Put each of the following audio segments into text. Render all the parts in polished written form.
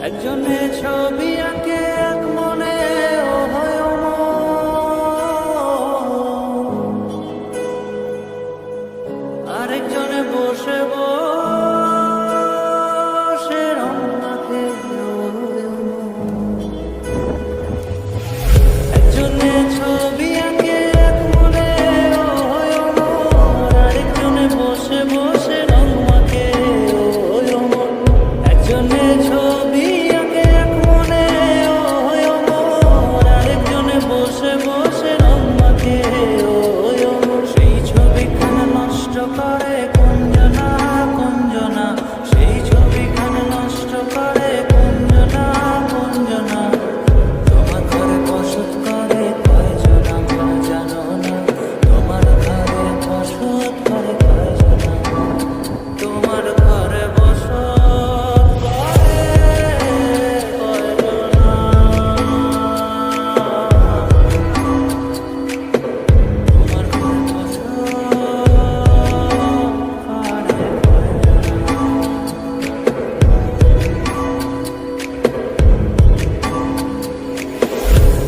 একজনে ছবি আঁকে এক মনে ও হয় আরেকজনে বসে বসে রং মাখে একজনে ছবি আঁকে এক মনে ও হয় আরেকজনে বসে বসে রং মাখে একজনে ছবি আঁকে এক মনে ও হয় আরেকজনে বসে বসে রং মাখে সেই ছবিখানা নষ্ট করে কুঞ্জনা কুঞ্জনা সেই ছবিখানা নষ্ট করে কুঞ্জনা কুঞ্জনা তোমার ঘরে বসত করে কয়জনা মন জানো না তোমার ঘরে বসত করে কয়জনা তোমার ঘরে বসত করে কয়জনা তোমার ঘরে বসত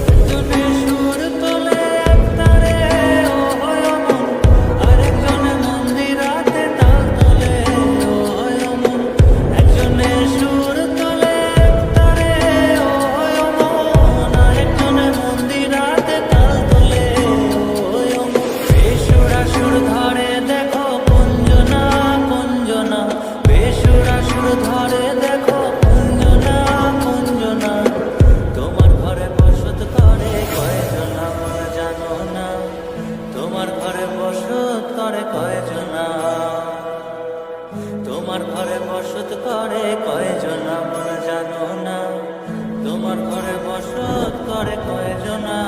একজনে সুর তোলে এক তারে ও হয় অমন আরেকজনে মন্দিরাতে তাল তোলে ও হয় অমন একজনে সুর তোলে এক তারে ও হয় অমন আরেকজনে মন্দিরাতে তাল তোলে ও হয় অমন বেসুরা সুর ধরে দেখো কুঞ্জনা কুঞ্জনা বেসুরা সুর ধরে দেখো কুঞ্জনা কুঞ্জনা তোমার ঘরে বসত করে কয়জনা মন জানো না তোমার ঘরে বসত করে কয়জনা তোমার ঘরে বসত করে কয়জনা মন জানো না তোমার ঘরে বসত করে কয়জনা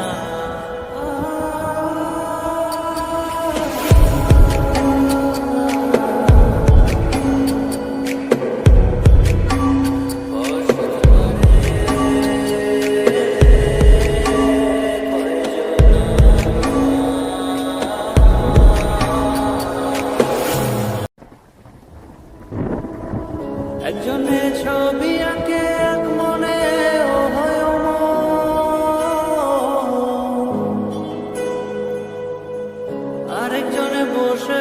বসত করে একজনে ছবি আঁকে এক মনে ও হয় আরেকজনে বসে